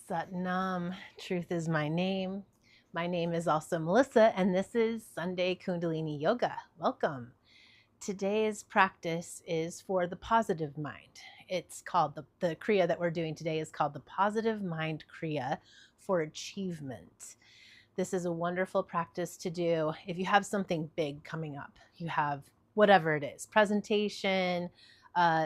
Sat Nam, truth is my name. My name is also Melissa, and this is Sunday Kundalini Yoga. Welcome. Today's practice is for the positive mind. It's called the Kriya that we're doing today is called the Positive Mind Kriya for Achievement. This is a wonderful practice to do if you have something big coming up. You have whatever it is, presentation,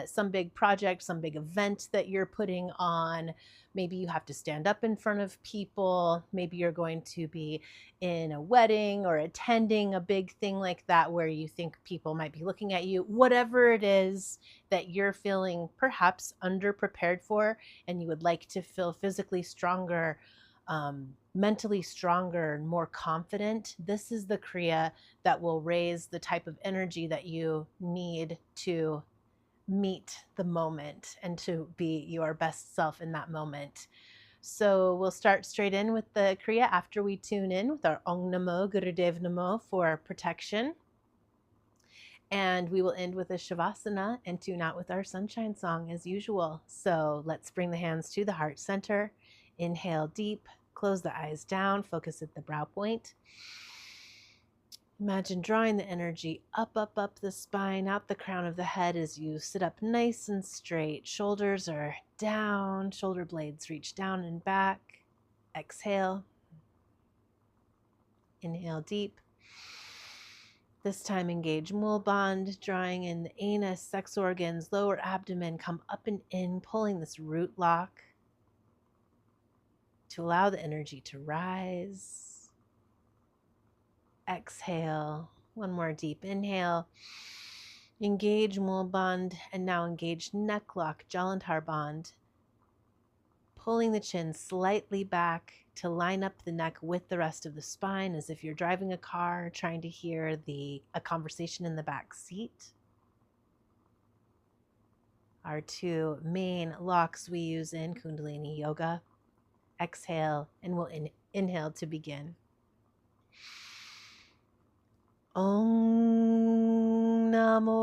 some big project, some big event that you're putting on. Maybe you have to stand up in front of people. Maybe you're going to be in a wedding or attending a big thing like that where you think people might be looking at you. Whatever it is that you're feeling perhaps underprepared for and you would like to feel physically stronger, mentally stronger and more confident, this is the Kriya that will raise the type of energy that you need to meet the moment and to be your best self in that moment. So we'll start straight in with the Kriya after we tune in with our Om Namo Gurudev Namo for protection. And we will end with a Shavasana and tune out with our sunshine song as usual. So let's bring the hands to the heart center. Inhale deep, close the eyes down, focus at the brow point. Imagine drawing the energy up the spine, out the crown of the head as you sit up nice and straight. Shoulders are down, shoulder blades reach down and back. Exhale. Inhale deep. This time engage Mulband, drawing in the anus, sex organs, lower abdomen, come up and in, pulling this root lock to allow the energy to rise. Exhale. One more deep inhale. Engage Mulband and now engage neck lock, Jalandhar Band. Pulling the chin slightly back to line up the neck with the rest of the spine as if you're driving a car, trying to hear a conversation in the back seat. Our two main locks we use in Kundalini Yoga. Exhale, and we'll inhale to begin. Om Namo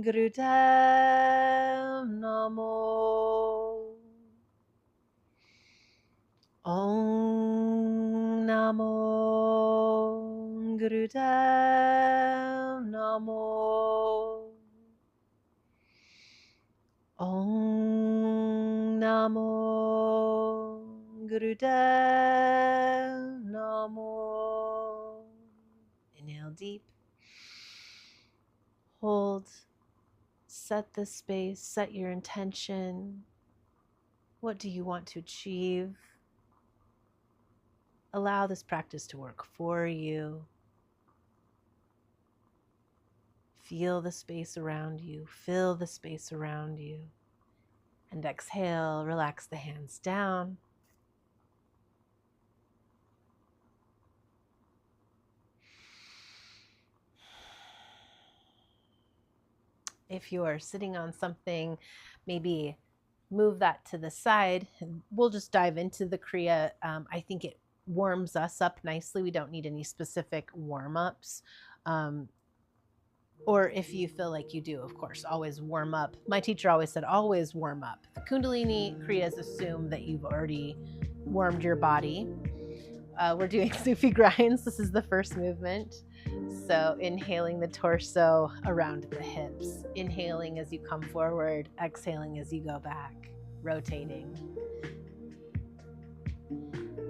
Gurudev Namo. Om Namo Gurudev Namo. Om Namo Gurudev Namo. Inhale deep. Hold. Set the space. Set your intention. What do you want to achieve? Allow this practice to work for you. Feel the space around you. Fill the space around you. And exhale, relax the hands down. If you are sitting on something, maybe move that to the side. We'll just dive into the Kriya. I think it warms us up nicely. We don't need any specific warm-ups. Or if you feel like you do, of course, always warm up. My teacher always said, always warm up. The Kundalini Kriyas assume that you've already warmed your body. We're doing Sufi grinds. This is the first movement. So inhaling the torso around the hips. Inhaling as you come forward. Exhaling as you go back. Rotating.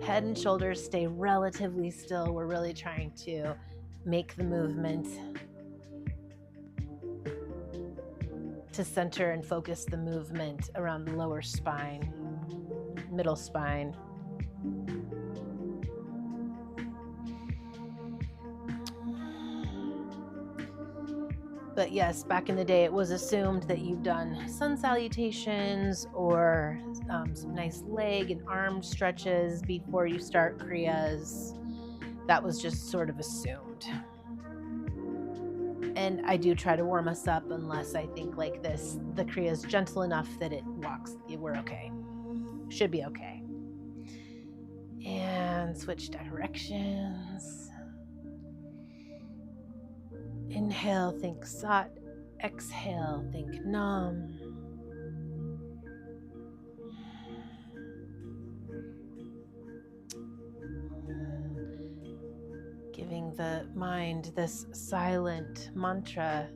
Head and shoulders stay relatively still. We're really trying to make the movement to center and focus the movement around the lower spine, middle spine. But yes, back in the day, it was assumed that you've done sun salutations or some nice leg and arm stretches before you start Kriyas. That was just sort of assumed. And I do try to warm us up unless I think like this, the Kriya is gentle enough that it walks, we're okay. Should be okay. And switch directions. Inhale, think Sat. Exhale, think Nam. the mind this silent mantra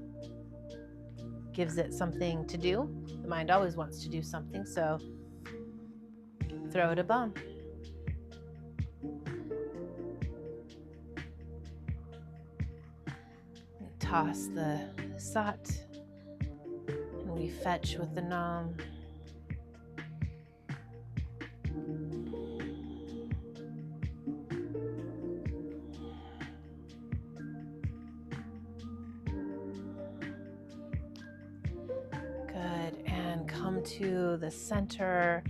gives it something to do. The mind always wants to do something, so throw it a bone. Toss the sat, and we fetch with the nam. Good, and come to the center.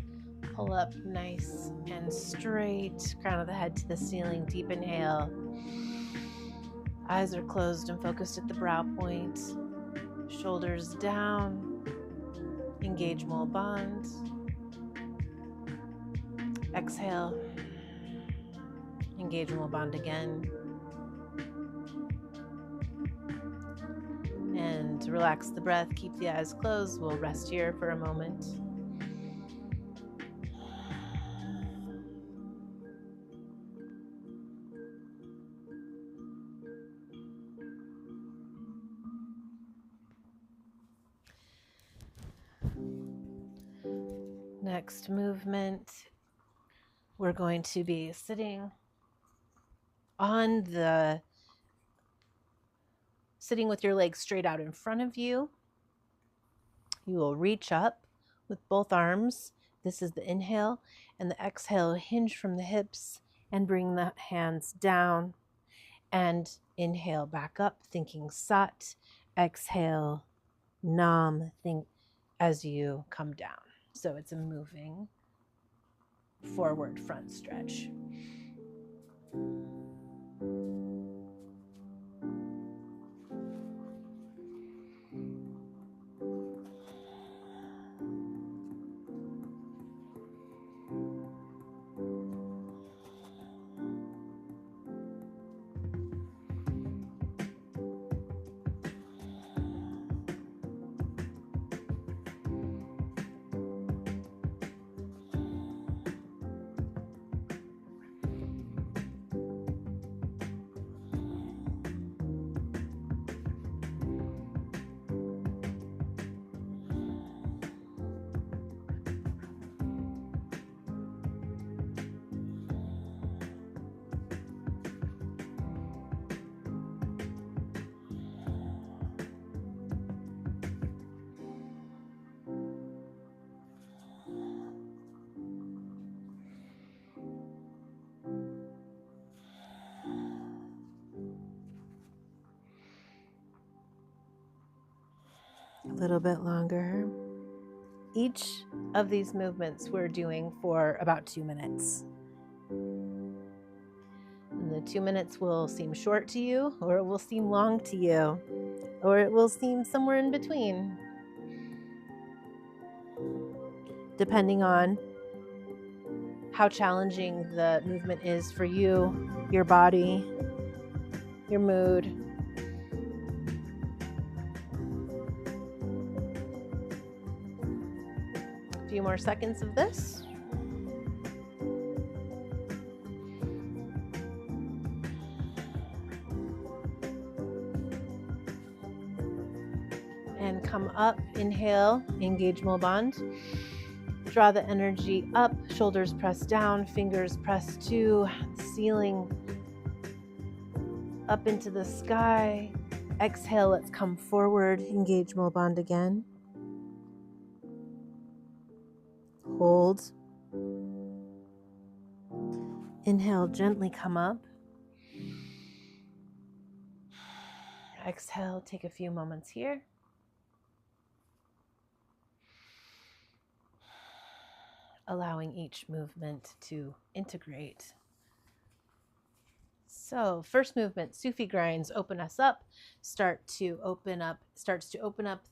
Pull up nice and straight, crown of the head to the ceiling. Deep inhale. Eyes are closed and focused at the brow point. Shoulders down. Engage mole bond. Exhale. Engage mole bond again. And relax the breath. Keep the eyes closed. We'll rest here for a moment. Next movement, we're going to be sitting with your legs straight out in front of you. You will reach up with both arms. This is the inhale, and the exhale, hinge from the hips and bring the hands down, and inhale back up, thinking sat. Exhale, nam, think as you come down. So it's a moving forward front stretch. A little bit longer. Each of these movements we're doing for about 2 minutes. And the 2 minutes will seem short to you, or it will seem long to you, or it will seem somewhere in between, depending on how challenging the movement is for you, your body, your mood. A few more seconds of this. And come up, inhale, engage mole bond. Draw the energy up, shoulders press down, fingers press to the ceiling, up into the sky. Exhale, let's come forward, engage mole bond again. Hold. Inhale, gently come up. Exhale, take a few moments here. Allowing each movement to integrate. So first movement, Sufi grinds open us up, starts to open up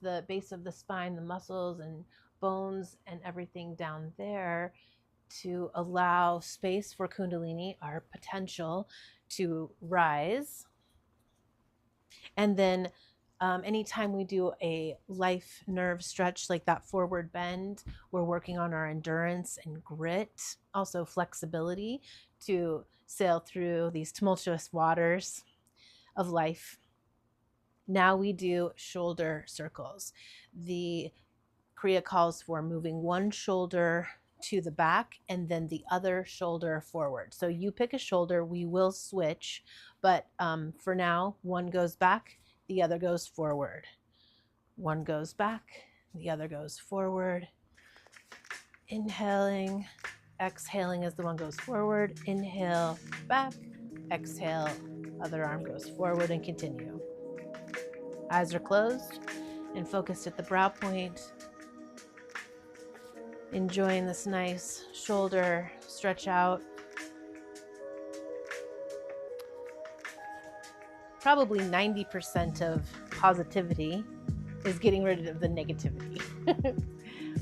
the base of the spine, the muscles and bones and everything down there to allow space for Kundalini, our potential, to rise. And then anytime we do a life nerve stretch like that forward bend, we're working on our endurance and grit, also flexibility to sail through these tumultuous waters. of life. Now we do shoulder circles. The Kriya calls for moving one shoulder to the back and then the other shoulder forward. So you pick a shoulder, we will switch, but for now, one goes back, the other goes forward. One goes back, the other goes forward. Inhaling, exhaling as the one goes forward. Inhale, back, exhale, other arm goes forward, and continue. Eyes are closed and focused at the brow point. Enjoying this nice shoulder stretch out. Probably 90% of positivity is getting rid of the negativity,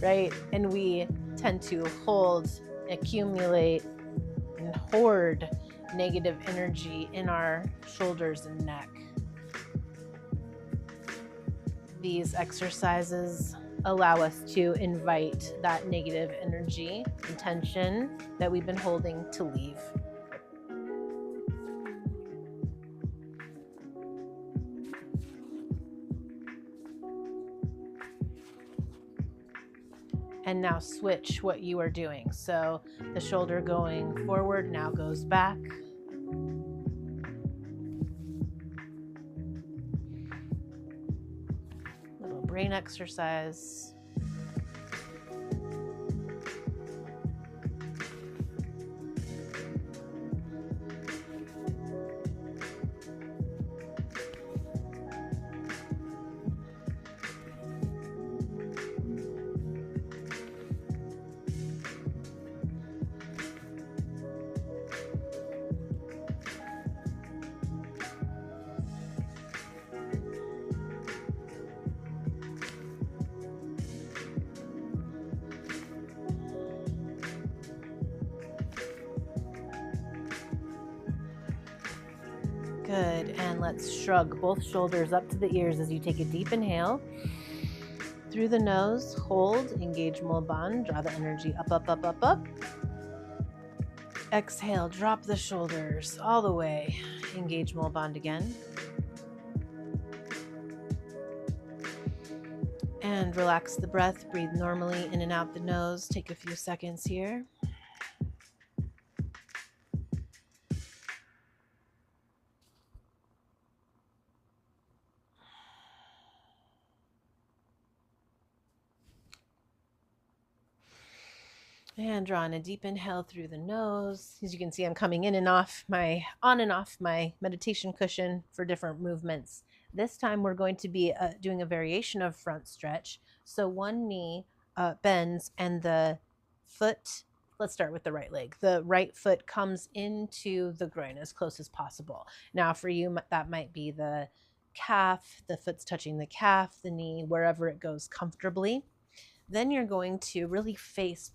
right? And we tend to hold, accumulate, and hoard negative energy in our shoulders and neck. These exercises allow us to invite that negative energy and tension that we've been holding to leave. And now switch what you are doing. So the shoulder going forward now goes back. Little brain exercise. Good, and let's shrug both shoulders up to the ears as you take a deep inhale. Through the nose, hold, engage Mul Bandh, draw the energy up, up, up, up, up. Exhale, drop the shoulders all the way, engage Mul Bandh again. And relax the breath, breathe normally in and out the nose. Take a few seconds here. And drawing a deep inhale through the nose. As you can see, I'm coming on and off my meditation cushion for different movements. This time we're going to be doing a variation of front stretch. So one knee bends and the foot, let's start with the right leg. The right foot comes into the groin as close as possible. Now for you, that might be the calf, the foot's touching the calf, the knee, wherever it goes comfortably. Then you're going to really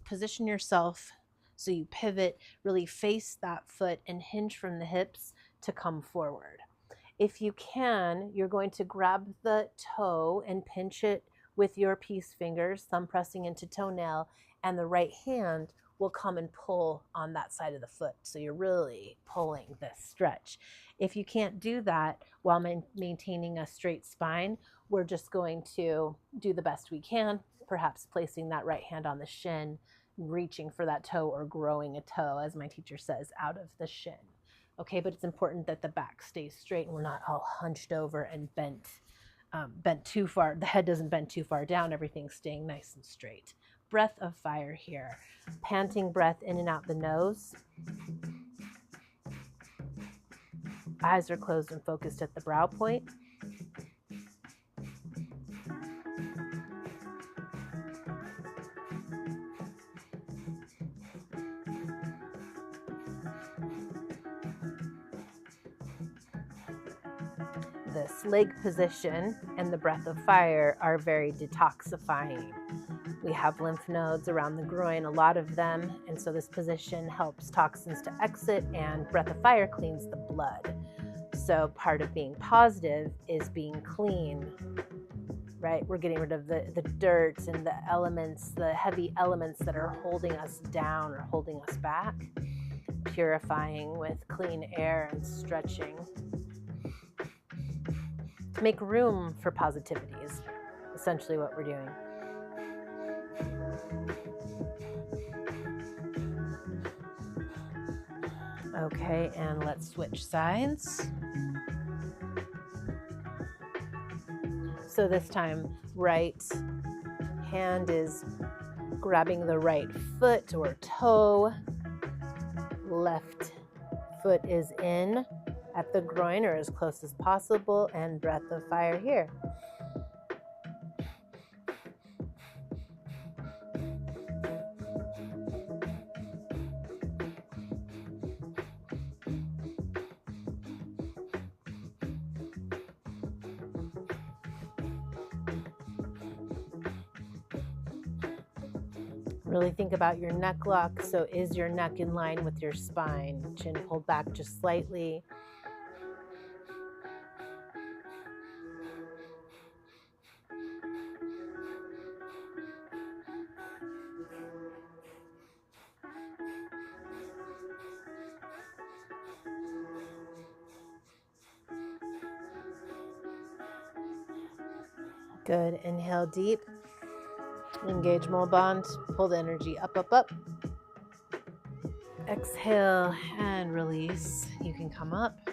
position yourself so you pivot, really face that foot and hinge from the hips to come forward. If you can, you're going to grab the toe and pinch it with your peace fingers, thumb pressing into toenail, and the right hand will come and pull on that side of the foot. So you're really pulling this stretch. If you can't do that while maintaining a straight spine, we're just going to do the best we can, perhaps placing that right hand on the shin, reaching for that toe or growing a toe, as my teacher says, out of the shin. Okay, but it's important that the back stays straight and we're not all hunched over and bent too far. The head doesn't bend too far down, everything's staying nice and straight. Breath of fire here. Panting breath in and out the nose. Eyes are closed and focused at the brow point. This leg position and the breath of fire are very detoxifying. We have lymph nodes around the groin, a lot of them, and so this position helps toxins to exit, and breath of fire cleans the blood. So part of being positive is being clean, right? We're getting rid of the dirt and the elements, the heavy elements that are holding us down or holding us back, purifying with clean air and stretching. make room for positivity is essentially what we're doing. Okay, and let's switch sides. So this time, right hand is grabbing the right foot or toe. Left foot is in at the groin or as close as possible, and breath of fire here. Really think about your neck lock. So is your neck in line with your spine? Chin pulled back just slightly. Good. Inhale deep. Engage mole bond. Pull the energy up, up, up. Exhale and release. You can come up.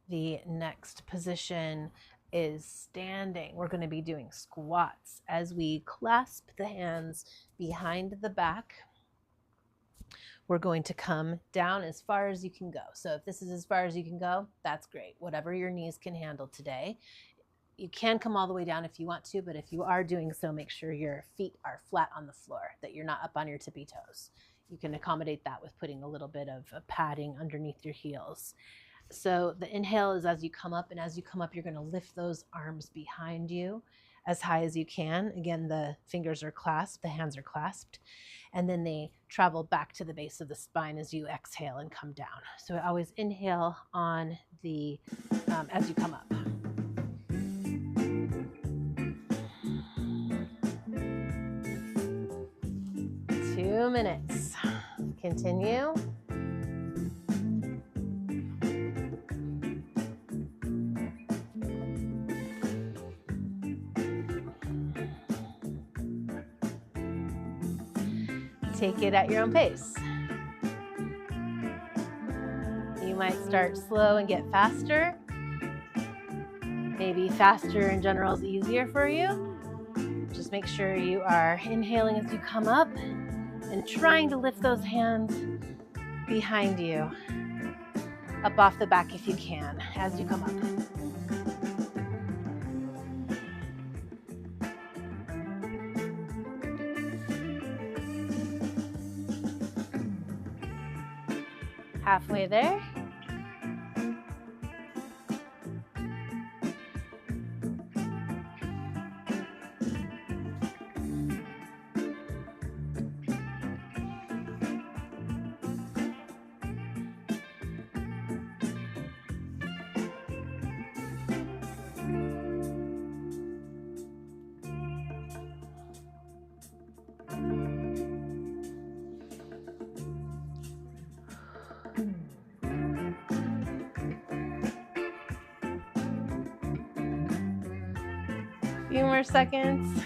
The next position is standing. We're going to be doing squats as we clasp the hands behind the back. We're going to come down as far as you can go. So if this is as far as you can go, that's great. Whatever your knees can handle today. You can come all the way down if you want to, but if you are doing so, make sure your feet are flat on the floor, that you're not up on your tippy toes. You can accommodate that with putting a little bit of padding underneath your heels. So the inhale is as you come up, and as you come up, you're going to lift those arms behind you as high as you can. Again, the fingers are clasped, the hands are clasped, and then they travel back to the base of the spine as you exhale and come down. So always inhale on the, as you come up. Two minutes. Continue. Take it at your own pace. You might start slow and get faster. Maybe faster in general is easier for you. Just make sure you are inhaling as you come up and trying to lift those hands behind you, up off the back if you can, as you come up. Halfway there. Few more seconds.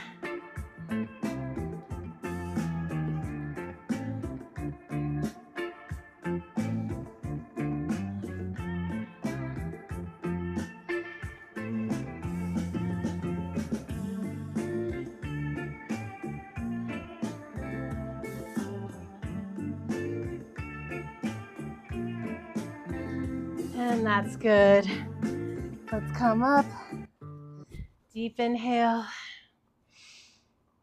And that's good. Let's come up. Deep inhale.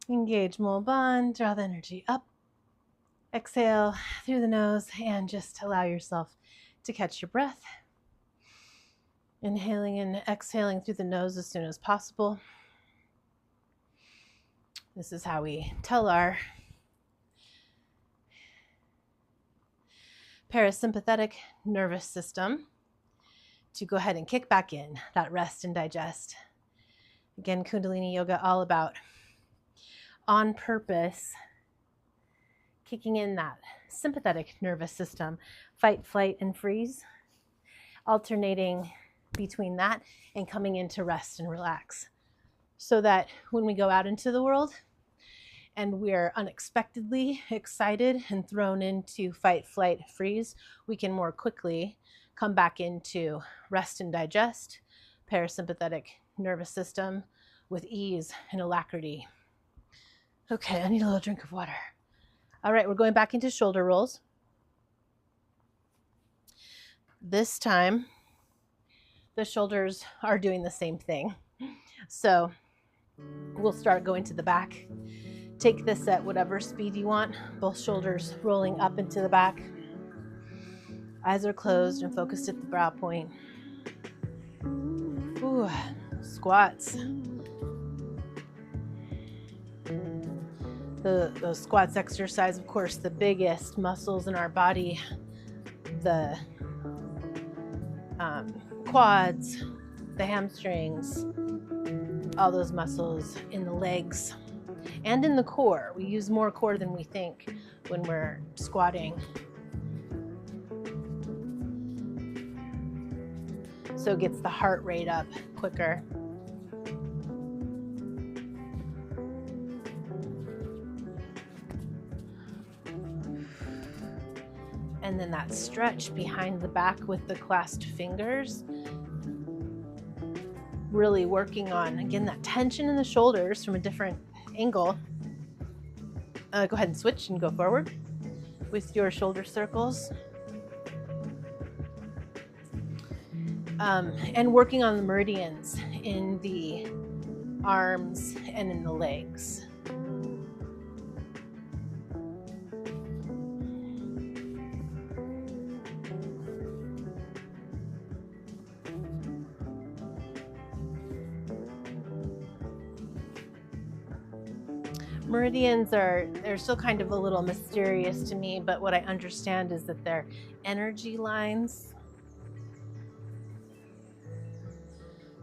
Engage mole bond. Draw the energy up. Exhale through the nose and just allow yourself to catch your breath. Inhaling and exhaling through the nose as soon as possible. This is how we tell our parasympathetic nervous system to go ahead and kick back in, that rest and digest. Again, Kundalini Yoga, all about on purpose, kicking in that sympathetic nervous system, fight, flight, and freeze, alternating between that and coming into rest and relax, so that when we go out into the world and we're unexpectedly excited and thrown into fight, flight, freeze, we can more quickly come back into rest and digest, parasympathetic nervous system with ease and alacrity. Okay, I need a little drink of water. All right, we're going back into shoulder rolls. This time, the shoulders are doing the same thing. So we'll start going to the back. Take this at whatever speed you want, both shoulders rolling up into the back. Eyes are closed and focused at the brow point. Ooh, squats. The squats exercise, of course, the biggest muscles in our body, the quads, the hamstrings, all those muscles in the legs and in the core. We use more core than we think when we're squatting. So it gets the heart rate up quicker. And then that stretch behind the back with the clasped fingers. Really working on, again, that tension in the shoulders from a different angle. Go ahead and switch and go forward with your shoulder circles. And working on the meridians in the arms and in the legs. Meridians they're still kind of a little mysterious to me, but what I understand is that they're energy lines.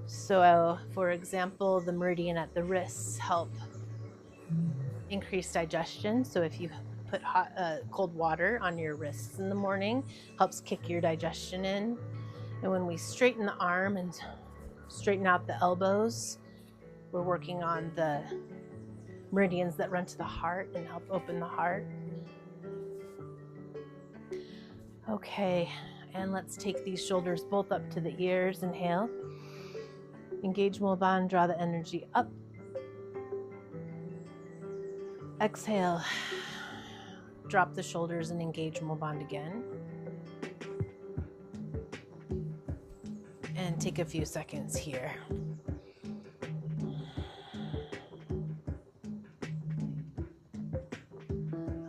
So, for example, the meridian at the wrists help increase digestion. So if you put cold water on your wrists in the morning, helps kick your digestion in. And when we straighten the arm and straighten out the elbows, we're working on the meridians that run to the heart and help open the heart. Okay, and let's take these shoulders both up to the ears. Inhale. Engage Mula Bandha, draw the energy up. Exhale. Drop the shoulders and engage Mula Bandha again. And take a few seconds here.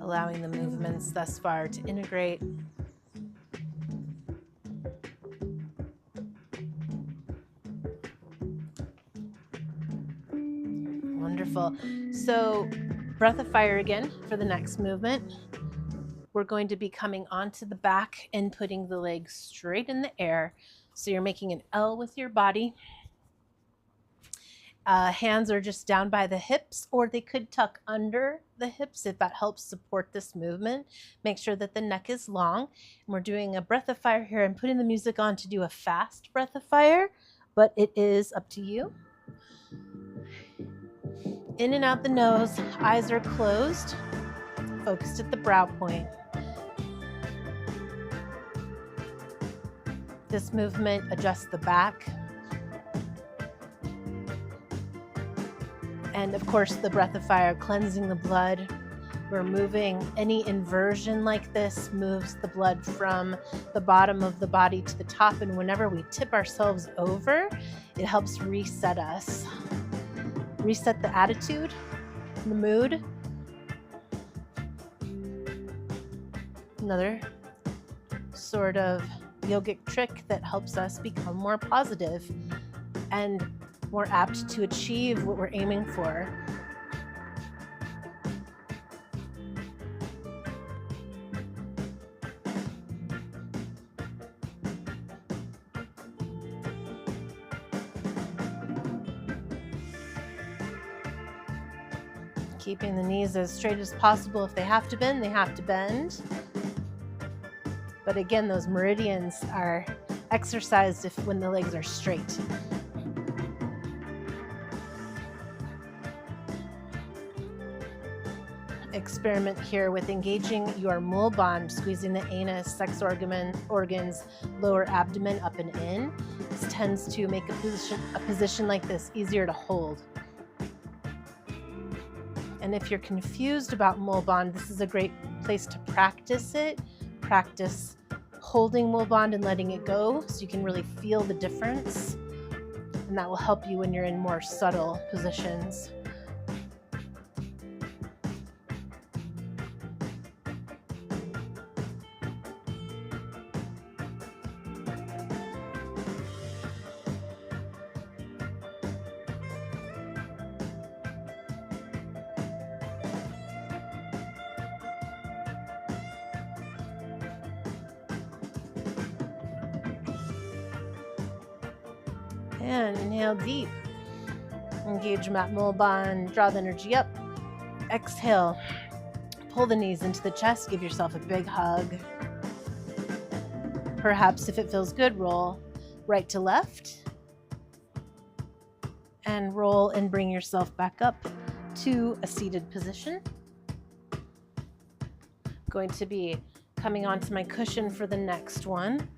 Allowing the movements thus far to integrate. Wonderful. So, breath of fire again for the next movement. We're going to be coming onto the back and putting the legs straight in the air. So you're making an L with your body. Hands are just down by the hips, or they could tuck under the hips if that helps support this movement. Make sure that the neck is long. And we're doing a breath of fire here. I'm putting the music on to do a fast breath of fire, but it is up to you. In and out the nose, eyes are closed, focused at the brow point. This movement adjusts the back. And of course, the breath of fire, cleansing the blood. We're moving any inversion like this, moves the blood from the bottom of the body to the top. And whenever we tip ourselves over, it helps reset us. Reset the attitude, the mood. Another sort of yogic trick that helps us become more positive and more apt to achieve what we're aiming for. Keeping the knees as straight as possible. If they have to bend, they have to bend. But again, those meridians are exercised when the legs are straight. Experiment here with engaging your mul band, squeezing the anus, sex organs, lower abdomen up and in. This tends to make a position like this easier to hold. And if you're confused about mul band, this is a great place to practice it. Practice holding mul band and letting it go so you can really feel the difference. And that will help you when you're in more subtle positions. And inhale deep. Engage that mul band, draw the energy up. Exhale. Pull the knees into the chest, give yourself a big hug. Perhaps if it feels good, roll right to left. And roll and bring yourself back up to a seated position. Going to be coming onto my cushion for the next one.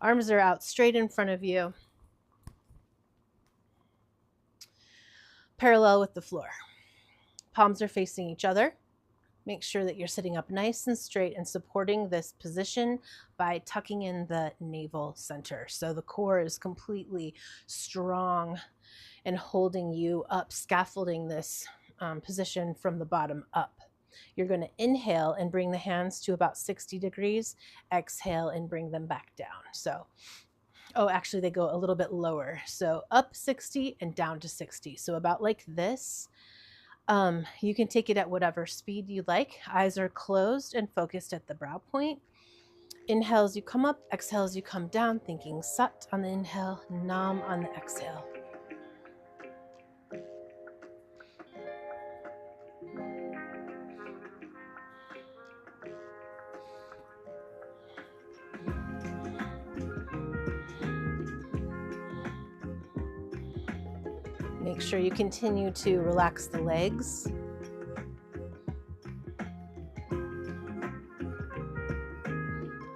Arms are out straight in front of you, parallel with the floor. Palms are facing each other. Make sure that you're sitting up nice and straight and supporting this position by tucking in the navel center. So the core is completely strong and holding you up, scaffolding this position from the bottom up. You're going to inhale and bring the hands to about 60 degrees. Exhale and bring them back down. So, actually they go a little bit lower. So up 60 and down to 60. So about like this. You can take it at whatever speed you like. Eyes are closed and focused at the brow point. Inhale as you come up, exhale as you come down, thinking Sat on the inhale, Nam on the exhale. Make sure you continue to relax the legs.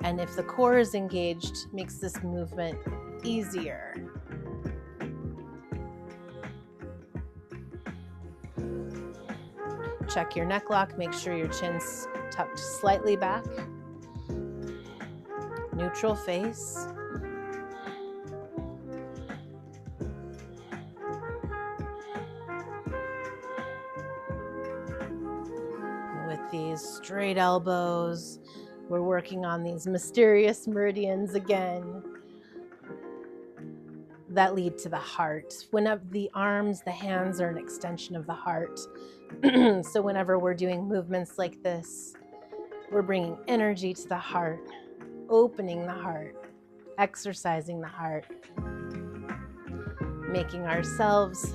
And if the core is engaged, it makes this movement easier. Check your neck lock, make sure your chin's tucked slightly back. Neutral face. With these straight elbows, we're working on these mysterious meridians again that lead to the heart. Whenever the arms, the hands are an extension of the heart. So whenever we're doing movements like this, we're bringing energy to the heart, opening the heart, exercising the heart, making ourselves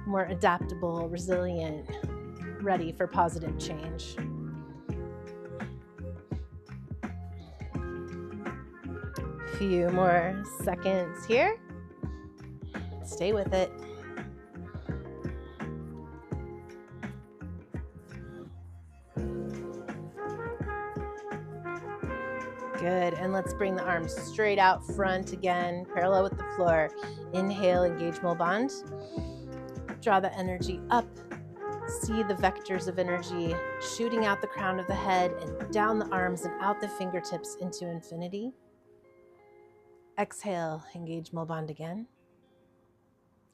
more adaptable, resilient, ready for positive change. Few more seconds here. Stay with it. Good, and let's bring the arms straight out front again, parallel with the floor. Inhale, engage mul band. Draw the energy up. See the vectors of energy shooting out the crown of the head and down the arms and out the fingertips into infinity. Exhale, engage mul band again.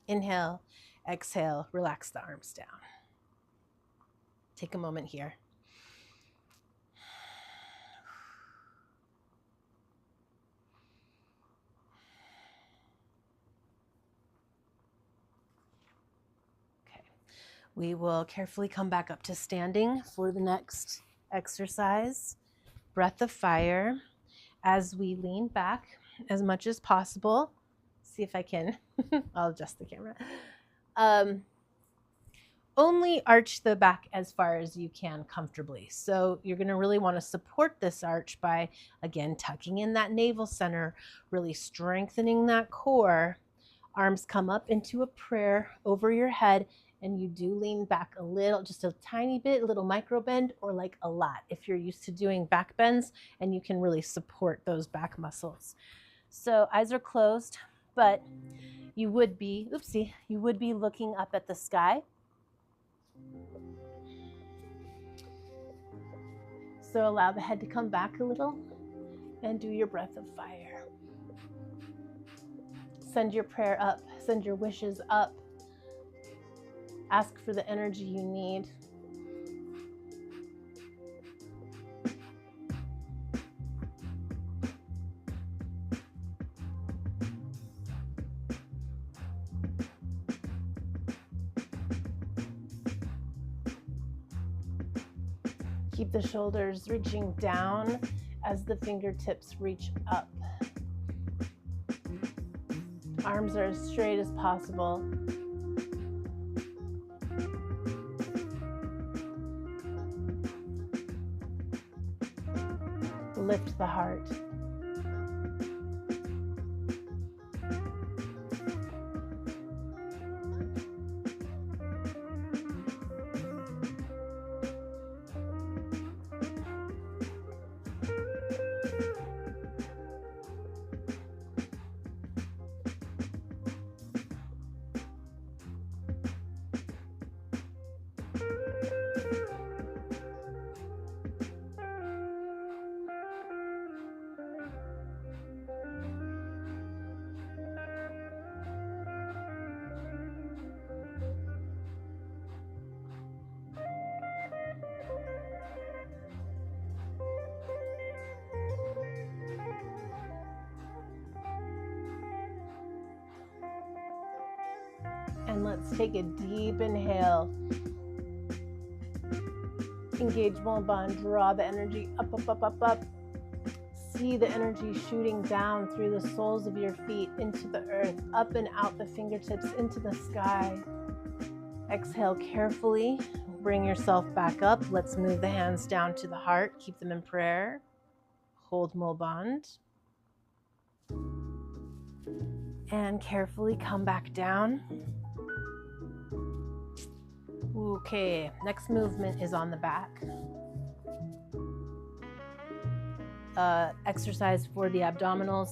Inhale, exhale, relax the arms down. Take a moment here. We will carefully come back up to standing for the next exercise. Breath of fire. As we lean back as much as possible, see if I can, I'll adjust the camera. Only arch the back as far as you can comfortably. So you're going to really want to support this arch by, again, tucking in that navel center, really strengthening that core. Arms come up into a prayer over your head, and you do lean back a little, just a tiny bit, a little micro bend, or like a lot if you're used to doing back bends, and you can really support those back muscles. So eyes are closed, but you would be, you would be looking up at the sky. So allow the head to come back a little and do your breath of fire. Send your prayer up, send your wishes up. Ask for the energy you need. Keep the shoulders reaching down as the fingertips reach up. Arms are as straight as possible. Lift the heart. And let's take a deep inhale. Engage Mulaband, draw the energy up, up, up, up, up. See the energy shooting down through the soles of your feet into the earth, up and out the fingertips into the sky. Exhale carefully, bring yourself back up. Let's move the hands down to the heart, keep them in prayer. Hold Mulaband. And carefully come back down. Okay, next movement is on the back. Exercise for the abdominals.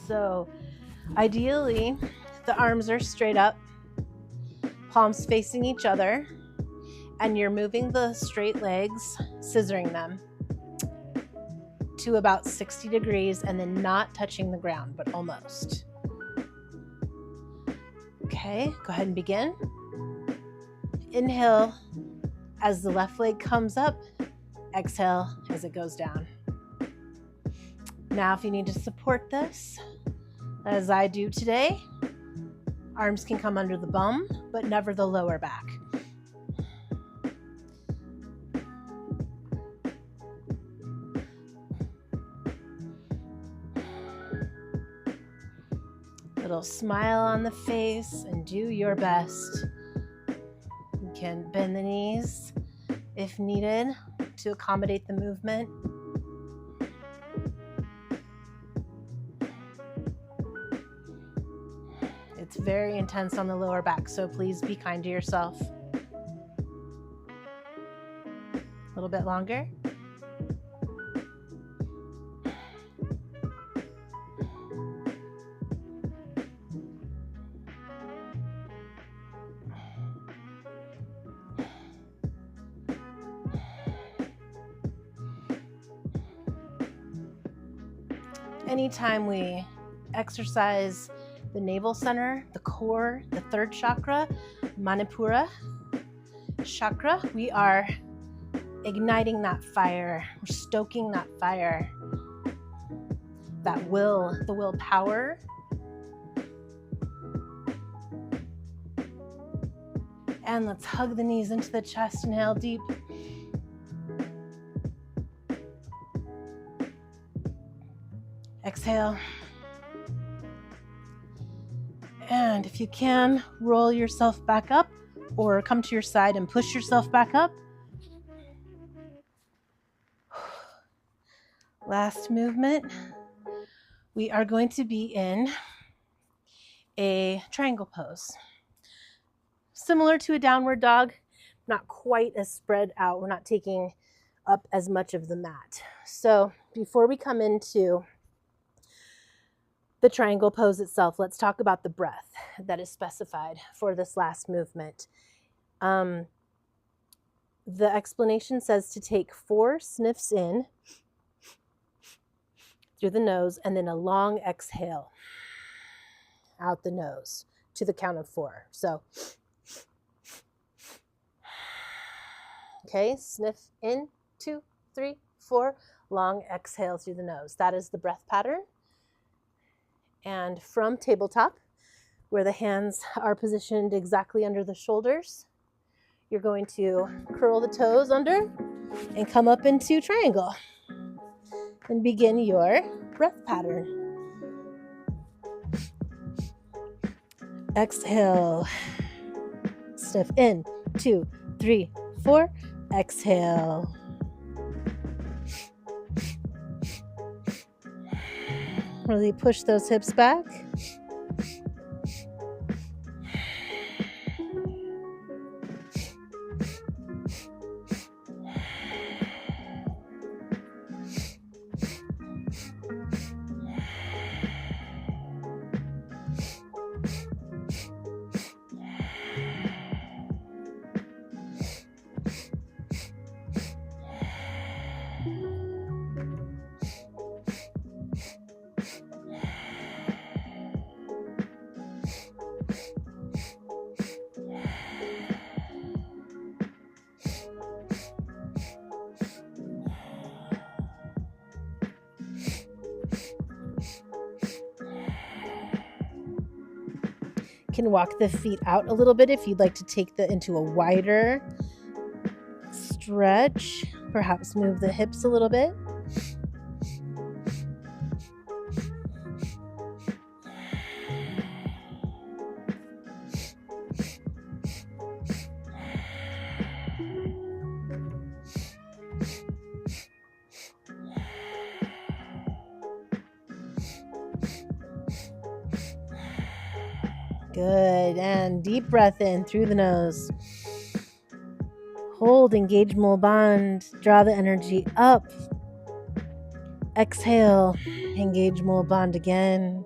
So ideally, the arms are straight up, palms facing each other, and you're moving the straight legs, scissoring them to about 60 degrees and then not touching the ground, but almost. Okay, go ahead and begin. Inhale as the left leg comes up, exhale as it goes down. Now, if you need to support this, as I do today, arms can come under the bum, but never the lower back. Little smile on the face and do your best. You can bend the knees if needed to accommodate the movement. It's very intense on the lower back, so please be kind to yourself. A little bit longer. Anytime we exercise the navel center, the core, the third chakra, Manipura chakra, we are igniting that fire, we're stoking that fire, that will, the willpower. And let's hug the knees into the chest, inhale deep. exhale. And if you can, roll yourself back up or come to your side and push yourself back up. Last movement. We are going to be in a triangle pose. Similar to a downward dog, not quite as spread out. We're not taking up as much of the mat. So before we come into the triangle pose itself, let's talk about the breath that is specified for this last movement. The explanation says to take 4 sniffs in through the nose and then a long exhale out the nose to the count of 4. So, okay, sniff in, 2, 3, 4, long exhale through the nose. That is the breath pattern. And from tabletop, where the hands are positioned exactly under the shoulders, you're going to curl the toes under and come up into triangle and begin your breath pattern. Exhale, sniff in, 2, 3, 4, exhale. Really push those hips back. Can walk the feet out a little bit if you'd like to take the into a wider stretch. Perhaps move the hips a little bit. Good, and deep breath in through the nose. Hold, engage mole bond, draw the energy up. Exhale, engage mole bond again.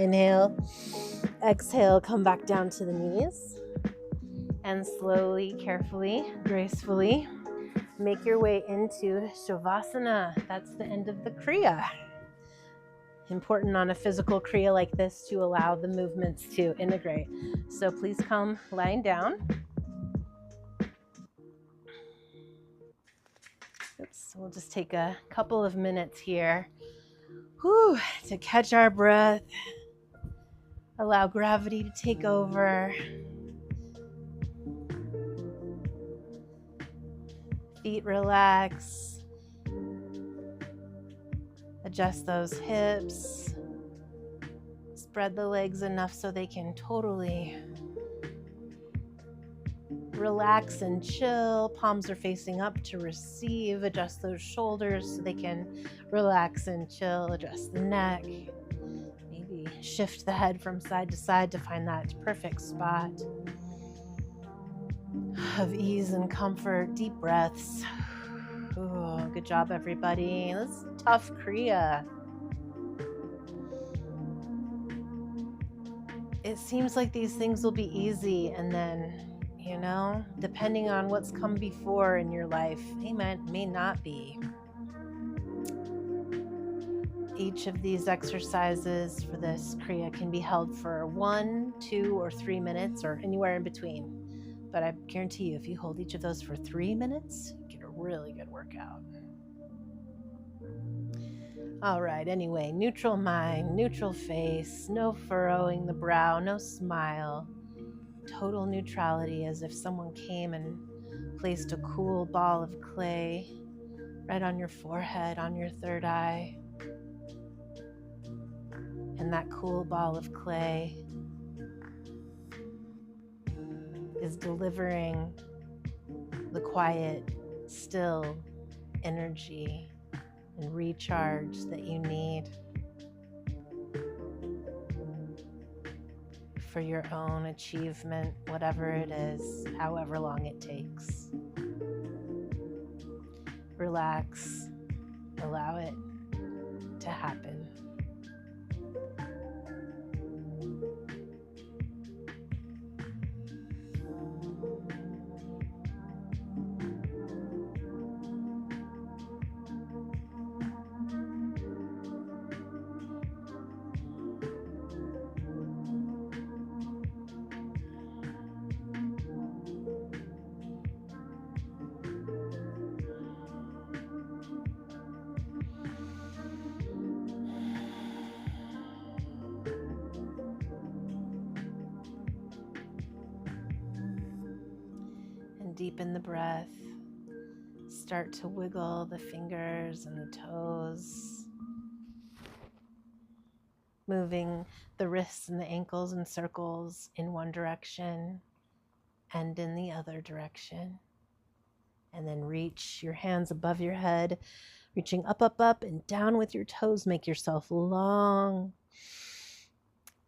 Inhale, exhale, come back down to the knees. And slowly, carefully, gracefully, make your way into Shavasana. That's the end of the Kriya. Important on a physical Kriya like this to allow the movements to integrate. So please come lying down. Oops, we'll just take a couple of minutes here to catch our breath. Allow gravity to take over. Feet relax. Adjust those hips. Spread the legs enough so they can totally relax and chill. Palms are facing up to receive. Adjust those shoulders so they can relax and chill. Adjust the neck. Maybe shift the head from side to side to find that perfect spot of ease and comfort. Deep breaths. Ooh, good job, everybody. This is tough Kriya. It seems like these things will be easy, and then, depending on what's come before in your life, they may not be. Each of these exercises for this Kriya can be held for 1, 2, or 3 minutes, or anywhere in between. But I guarantee you, if you hold each of those for 3 minutes, you get a really good workout. All right, anyway, neutral mind, neutral face, no furrowing the brow, no smile. Total neutrality, as if someone came and placed a cool ball of clay right on your forehead, on your third eye. And that cool ball of clay is delivering the quiet, still energy and recharge that you need for your own achievement, whatever it is, however long it takes. Relax, allow it to happen. And deepen the breath. Start to wiggle the fingers and the toes, moving the wrists and the ankles in circles in one direction and in the other direction. And then reach your hands above your head, reaching up, up, up, and down with your toes. Make yourself long.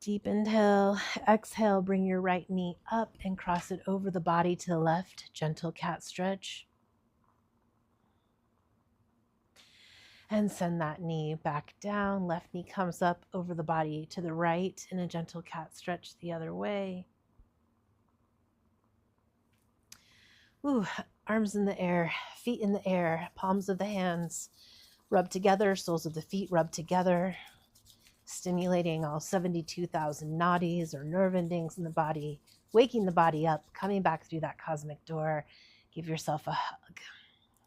Deep inhale. Exhale, bring your right knee up and cross it over the body to the left. Gentle cat stretch. And send that knee back down. Left knee comes up over the body to the right in a gentle cat stretch the other way. Ooh, arms in the air, feet in the air, palms of the hands rub together, soles of the feet rub together, stimulating all 72,000 nadis or nerve endings in the body, waking the body up, coming back through that cosmic door. Give yourself a hug.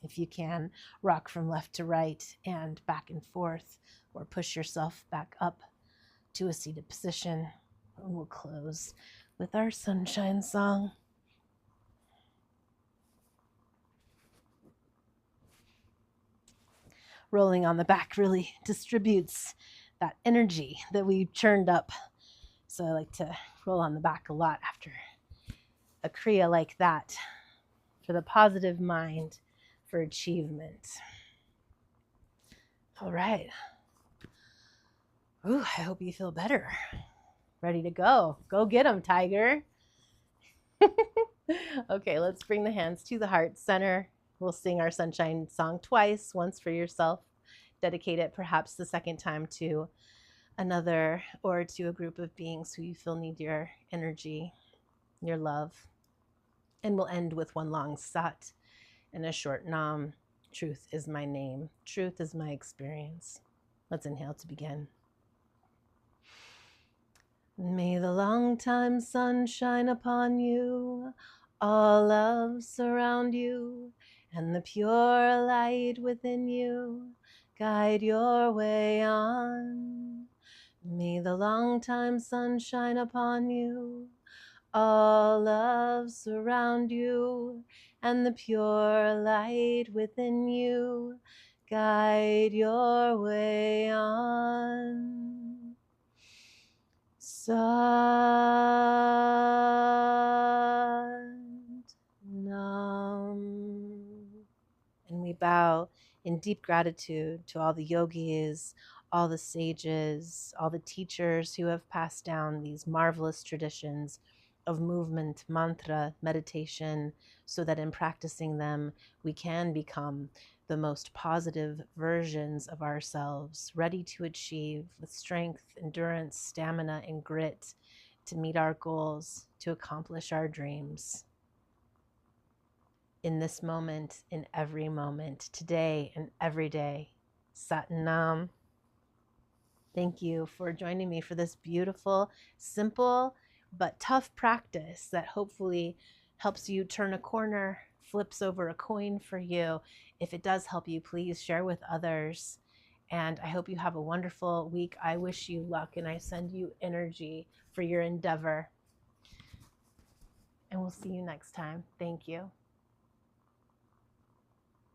If you can, rock from left to right and back and forth, or push yourself back up to a seated position. And we'll close with our sunshine song. Rolling on the back really distributes that energy that we churned up. So I like to roll on the back a lot after a Kriya like that for the positive mind, for achievement. All right. Ooh, I hope you feel better. Ready to go. Go get them, tiger. Okay, let's bring the hands to the heart center. We'll sing our sunshine song twice, once for yourself. Dedicate it perhaps the second time to another or to a group of beings who you feel need your energy, your love. And we'll end with one long sat and a short nam. Truth is my name. Truth is my experience. Let's inhale to begin. May the long time sun shine upon you, all love surround you, and the pure light within you guide your way on. May the long time sun shine upon you, all love surround you, and the pure light within you guide your way on. Sat Nam. And we bow in deep gratitude to all the yogis, all the sages, all the teachers who have passed down these marvelous traditions of movement, mantra, meditation, so that in practicing them, we can become the most positive versions of ourselves, ready to achieve with strength, endurance, stamina, and grit to meet our goals, to accomplish our dreams. In this moment, in every moment, today and every day. Sat Nam. Thank you for joining me for this beautiful, simple, but tough practice that hopefully helps you turn a corner, flips over a coin for you. If it does help you, please share with others. And I hope you have a wonderful week. I wish you luck and I send you energy for your endeavor. And we'll see you next time. Thank you.